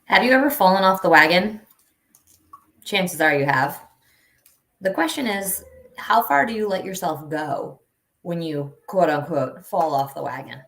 Have you ever fallen off the wagon? Chances are you have. The question is, how far do you let yourself go when you quote unquote fall off the wagon?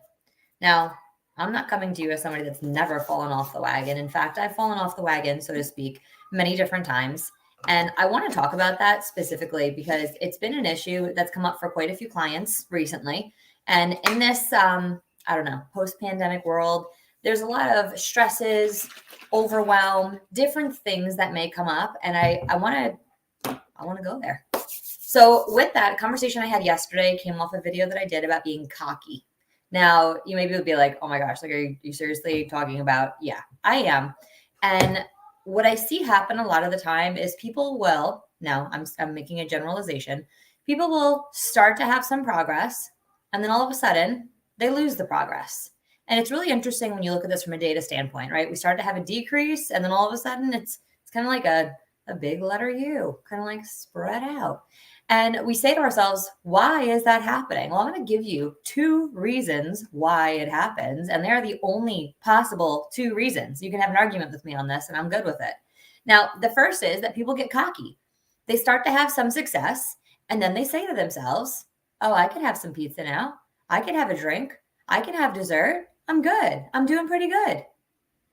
Now, I'm not coming to you as somebody that's never fallen off the wagon. In fact, I've fallen off the wagon, so to speak, many different times. And I want to talk about that specifically because it's been an issue that's come up for quite a few clients recently. And in this, I don't know, post pandemic world, there's a lot of stresses, overwhelm, different things that may come up. And I want to go there. So with that conversation I had yesterday came off a video that I did about being cocky. Now, you maybe would be like, oh my gosh, like, are you seriously talking about? Yeah, I am. And what I see happen a lot of the time is people will, now I'm making a generalization, people will start to have some progress, and then all of a sudden they lose the progress. And it's really interesting when you look at this from a data standpoint, right? We start to have a decrease, and then all of a sudden it's kind of like a big letter U, kind of like spread out. And we say to ourselves, why is that happening? Well, I'm going to give you two reasons why it happens. And they're the only possible two reasons. You can have an argument with me on this, and I'm good with it. Now, the first is that people get cocky. They start to have some success, and then they say to themselves, oh, I could have some pizza now. I could have a drink. I can have dessert. I'm good. I'm doing pretty good.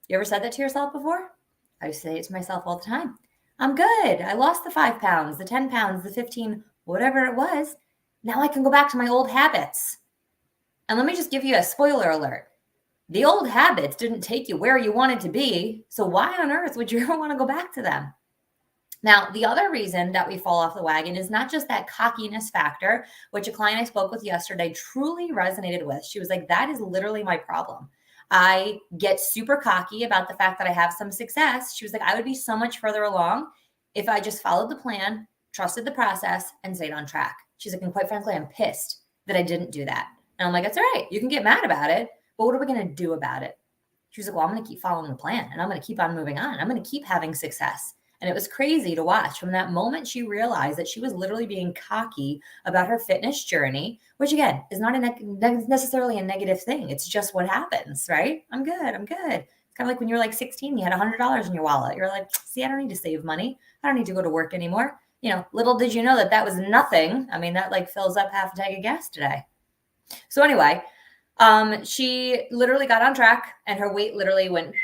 You ever said that to yourself before? I say it to myself all the time. I'm good. I lost the 5 pounds, the 10 pounds, the 15, whatever it was. Now I can go back to my old habits. And let me just give you a spoiler alert. The old habits didn't take you where you wanted to be. So why on earth would you ever want to go back to them? Now, the other reason that we fall off the wagon is not just that cockiness factor, which a client I spoke with yesterday truly resonated with. She was like, that is literally my problem. I get super cocky about the fact that I have some success. She was like, I would be so much further along if I just followed the plan, trusted the process, and stayed on track. She's like, and quite frankly, I'm pissed that I didn't do that. And I'm like, that's all right. You can get mad about it, but what are we going to do about it? She was like, well, I'm going to keep following the plan, and I'm going to keep on moving on. I'm going to keep having success. And it was crazy to watch. From that moment, she realized that she was literally being cocky about her fitness journey, which again is not necessarily a negative thing. It's just what happens, right? I'm good. I'm good. It's kind of like when you were like 16, you had $100 in your wallet. You're like, see, I don't need to save money. I don't need to go to work anymore. You know, little did you know that was nothing. I mean, that like fills up half a tank of gas today. So anyway, she literally got on track and her weight literally went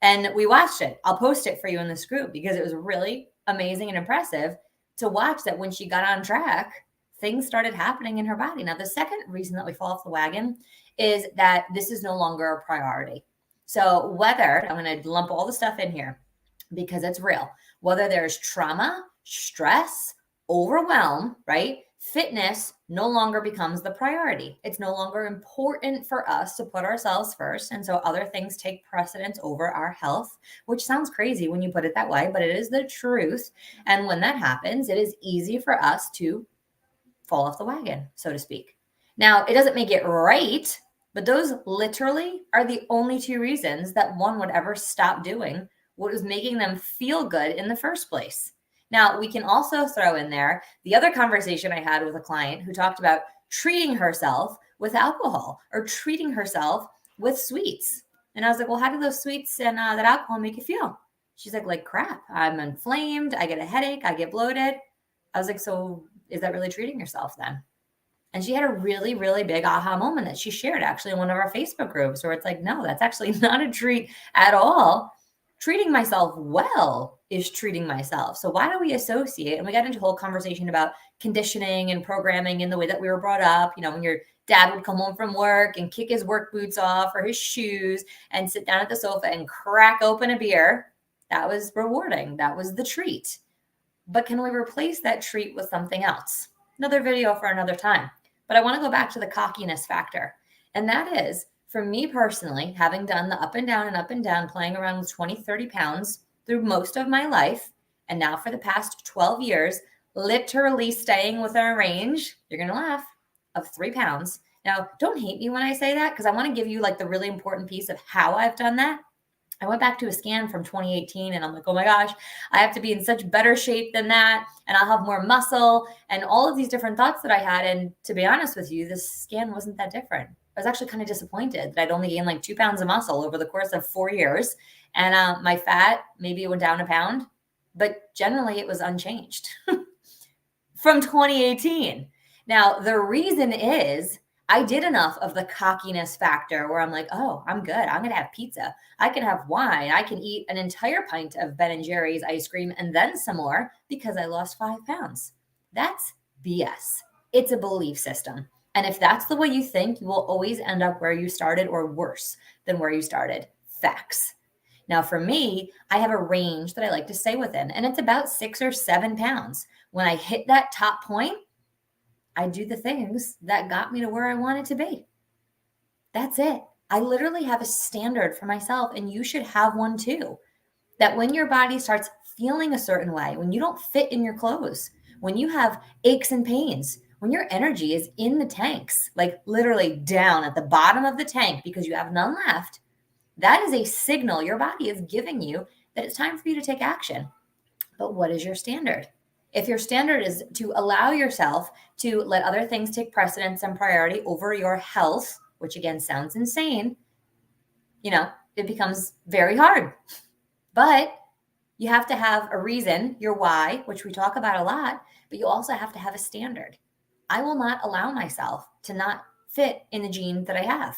and we watched it. I'll post it for you in this group because it was really amazing and impressive to watch that when she got on track, things started happening in her body. Now, the second reason that we fall off the wagon is that this is no longer a priority. So whether, I'm going to lump all the stuff in here because it's real, whether there's trauma, stress, overwhelm, right? Fitness no longer becomes the priority. It's no longer important for us to put ourselves first. And so other things take precedence over our health, which sounds crazy when you put it that way, but it is the truth. And when that happens, it is easy for us to fall off the wagon, so to speak. Now, it doesn't make it right, but those literally are the only two reasons that one would ever stop doing what was making them feel good in the first place. Now, we can also throw in there the other conversation I had with a client who talked about treating herself with alcohol or treating herself with sweets. And I was like, well, how do those sweets and that alcohol make you feel? She's like crap. I'm inflamed. I get a headache. I get bloated. I was like, so is that really treating yourself then? And she had a really, really big aha moment that she shared actually in one of our Facebook groups where it's like, no, that's actually not a treat at all. Treating myself well is treating myself. So why do we associate? And we got into a whole conversation about conditioning and programming and the way that we were brought up. You know, when your dad would come home from work and kick his work boots off or his shoes and sit down at the sofa and crack open a beer, that was rewarding. That was the treat. But can we replace that treat with something else? Another video for another time. But I want to go back to the cockiness factor. And that is, for me personally, having done the up and down, playing around with 20, 30 pounds through most of my life, and now for the past 12 years, literally staying within a range, you're going to laugh, of 3 pounds. Now, don't hate me when I say that, because I want to give you like the really important piece of how I've done that. I went back to a scan from 2018 and I'm like, oh my gosh, I have to be in such better shape than that. And I'll have more muscle and all of these different thoughts that I had. And to be honest with you, this scan wasn't that different. I was actually kind of disappointed that I'd only gained like 2 pounds of muscle over the course of 4 years. And my fat, maybe it went down a pound, but generally it was unchanged from 2018. Now, the reason is I did enough of the cockiness factor where I'm like, oh, I'm good. I'm going to have pizza. I can have wine. I can eat an entire pint of Ben and Jerry's ice cream and then some more because I lost 5 pounds. That's BS. It's a belief system. And if that's the way you think, you will always end up where you started or worse than where you started. Facts. Now, for me, I have a range that I like to stay within, and it's about 6 or 7 pounds. When I hit that top point, I do the things that got me to where I wanted to be. That's it. I literally have a standard for myself, and you should have one too. That when your body starts feeling a certain way, when you don't fit in your clothes, when you have aches and pains, when your energy is in the tanks, like literally down at the bottom of the tank because you have none left, that is a signal your body is giving you that it's time for you to take action. But what is your standard? If your standard is to allow yourself to let other things take precedence and priority over your health, which again sounds insane, it becomes very hard. But you have to have a reason, your why, which we talk about a lot, but you also have to have a standard. I will not allow myself to not fit in the jeans that I have.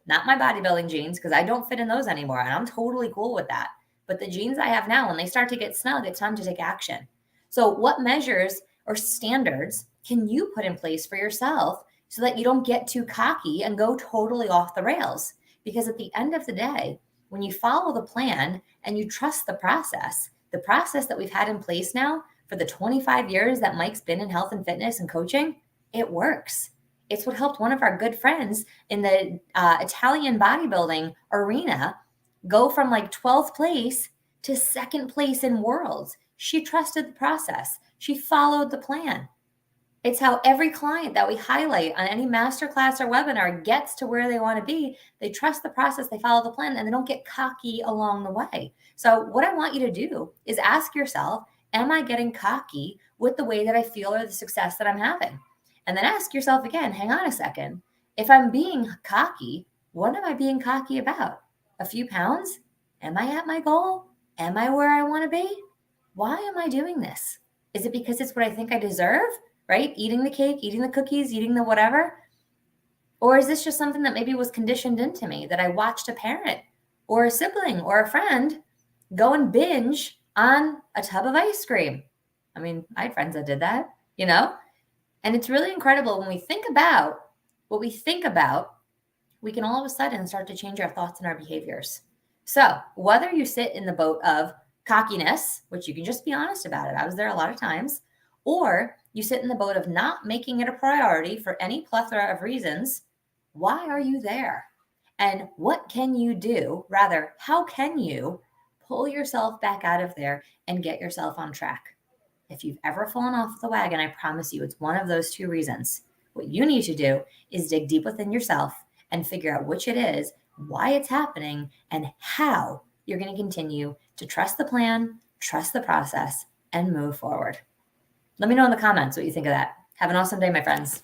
Not my bodybuilding jeans, because I don't fit in those anymore, and I'm totally cool with that. But the jeans I have now, when they start to get snug, it's time to take action. So what measures or standards can you put in place for yourself so that you don't get too cocky and go totally off the rails? Because at the end of the day, when you follow the plan and you trust the process that we've had in place now for the 25 years that Mike's been in health and fitness and coaching, it works. It's what helped one of our good friends in the Italian bodybuilding arena go from like 12th place to 2nd place in worlds. She trusted the process. She followed the plan. It's how every client that we highlight on any masterclass or webinar gets to where they want to be. They trust the process, they follow the plan, and they don't get cocky along the way. So what I want you to do is ask yourself, am I getting cocky with the way that I feel or the success that I'm having? And then ask yourself again, hang on a second. If I'm being cocky, what am I being cocky about? A few pounds? Am I at my goal? Am I where I want to be? Why am I doing this? Is it because it's what I think I deserve? Right? Eating the cake, eating the cookies, eating the whatever? Or is this just something that maybe was conditioned into me that I watched a parent or a sibling or a friend go and binge on a tub of ice cream? I mean, I had friends that did that, And it's really incredible when we think about what we think about, we can all of a sudden start to change our thoughts and our behaviors. So whether you sit in the boat of cockiness, which you can just be honest about it, I was there a lot of times, or you sit in the boat of not making it a priority for any plethora of reasons, why are you there? And what can you do? Rather, how can you pull yourself back out of there and get yourself on track? If you've ever fallen off the wagon, I promise you it's one of those 2 reasons. What you need to do is dig deep within yourself and figure out which it is, why it's happening, and how you're going to continue to trust the plan, trust the process, and move forward. Let me know in the comments what you think of that. Have an awesome day, my friends.